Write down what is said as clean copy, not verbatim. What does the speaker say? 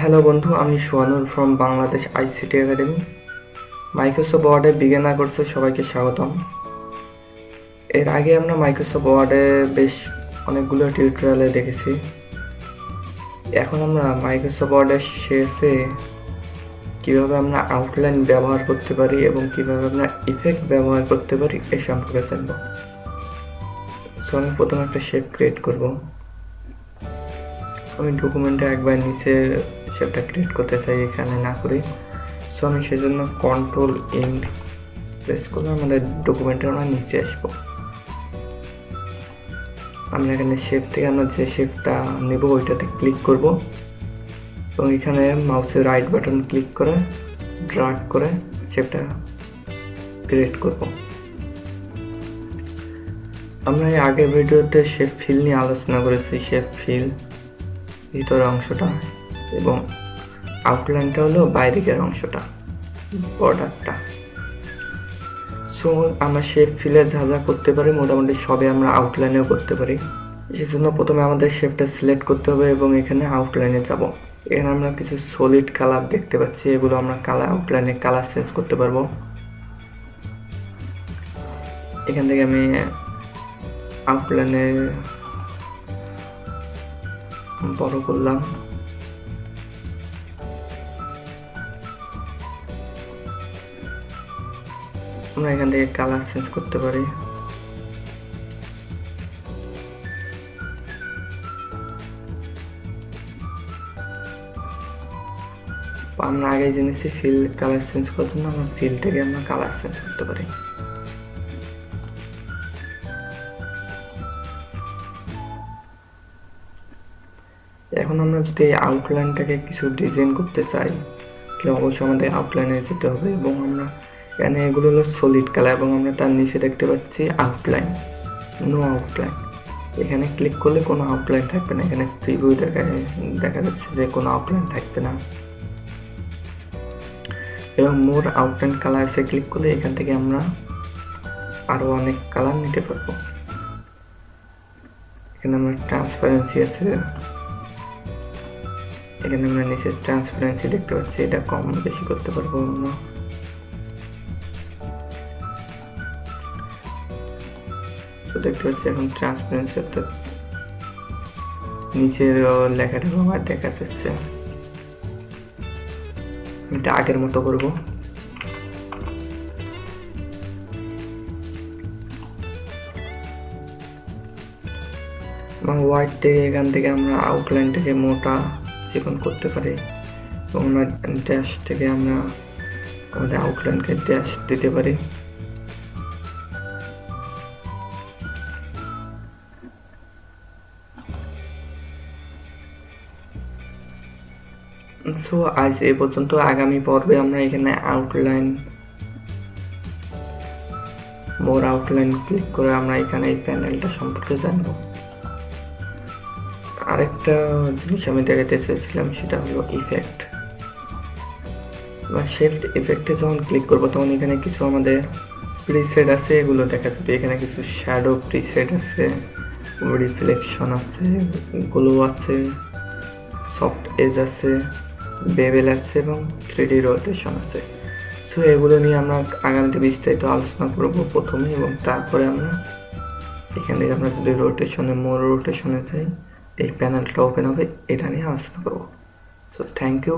Hello বন্ধু, আমি Sohanur from Bangladesh ICT academy. Microsoft ওয়ার্ডে বিগিনার কোর্সে সবাইকে স্বাগতম। এর আগে আমরা মাইক্রোসফট ওয়ার্ডে বেশ অনেকগুলো টিউটোরিয়ালে দেখেছি। এখন আমরা মাইক্রোসফট ওয়ার্ডের শেফে কীভাবে আমরা আউটলাইন ব্যবহার করতে পারি এবং কীভাবে আমরা ইফেক্ট ব্যবহার করতে পারি এ সম্পর্কে জানব। সো আমি প্রথমে একটা শেপ ক্রিয়েট করব। আমি ডকুমেন্টে একবার নিচে শেপটা ক্রিয়েট করতে চাই, এখানে না করি। সো আমি সেজন্য কন্ট্রোল এন্ড প্রেস করলে আমাদের ডকুমেন্টে আমরা নিচে আসবো। আমরা এখানে শেপ থেকে আমরা যে শেপটা নেব ওইটাতে ক্লিক করব এবং এখানে মাউসের রাইট বাটন ক্লিক করে ড্র্যাগ করে শেপটা ক্রিয়েট করব। আমরা এই আগের ভিডিওতে শেপ ফিল নিয়ে আলোচনা করেছি। শেপ ফিল ভিতরের অংশটা এবং আউটলাইনটা হলো বাইরের অংশটা, বর্ডারটা। সো আমরা শেপ ফিলে যা যা করতে পারি মোটামুটি সবে আমরা আউটলাইনেও করতে পারি। সেজন্য প্রথমে আমাদের শেপটা সিলেক্ট করতে হবে এবং এখানে আউটলাইনে যাব। এখানে আমরা কিছু সলিড কালার দেখতে পাচ্ছি, এগুলো আমরা আউটলাইনে কালার চেঞ্জ করতে পারবো। এখান থেকে আমি আউটলাইনে বড় করলাম। আমরা এখান থেকে কালার চেঞ্জ করতে পারি। আমরা আগে জেনেছি ফিল কালার চেঞ্জ করার জন্য আমরা ফিল থেকে আমরা কালার চেঞ্জ করতে পারি। এখন আমরা যদি এই আউটলাইনটাকে কিছু ডিজাইন করতে চাই তাহলে অবশ্যই আমাদের আউটলাইনে যেতে হবে এবং আমরা এখানে এগুলো হলো সলিড কালার এবং আমরা তার নিচে দেখতে পাচ্ছি আউটলাইন, নো আউটলাইন। এখানে ক্লিক করলে কোনো আউটলাইন থাকবে না। এখানে প্রিভিউ দেখা যাচ্ছে যে কোনো আউটলাইন থাকবে না। এবং মোর আউটলাইন কালারসে ক্লিক করলে এখান থেকে আমরা আরো অনেক কালার নিতে পারবো। এখানে আমরা ট্রান্সপারেন্সি আছে, এখানে আমরা নিচে ট্রান্সপারেন্সি দেখতে পাচ্ছি, এটা কম বেশি করতে পারবো আমরা। তো দেখতে পাচ্ছি এখন ট্রান্সপারেন্সি অর্থাৎ নিচের লেখাটা আমার দেখা যাচ্ছে। এটা আগের মতো করবো। এবং হোয়াইট থেকে এখান থেকে আমরা আউটলাইনটাকে মোটা চিকন করতে পারি এবং আমরা ড্যাশ থেকে আমরা আমাদের আউটলাইনকে ড্যাশ দিতে পারি। সো আজ এই পর্যন্ত। আগামী পর্বে আমরা এখানে আউটলাইন, মোর আউটলাইন ক্লিক করে আমরা এখানে এই প্যানেলটা সম্পর্কে জানবো। আরেকটা জিনিস আমি দেখাতে চেয়েছিলাম, সেটা হলো ইফেক্ট বা শেফট। ইফেক্টে যখন ক্লিক করবো তখন এখানে কিছু আমাদের প্রিসেট আছে, এগুলো দেখা যাবে। এখানে কিছু শ্যাডো প্রিসেট আছে, রিফ্লেকশন আছে, গ্লো আছে, সফট এজ আছে, বেভেল আছে এবং 3D রোটেশন আছে। সো এগুলো নিয়ে আমরা আগামীতে বিস্তারিত আলোচনা করবো প্রথমে, এবং তারপরে আমরা এখান থেকে আমরা যদি মোর রোটেশনে যাই এই প্যানেলটা ওপেন হবে, এটা নিয়ে আলোচনা করবো। So thank you.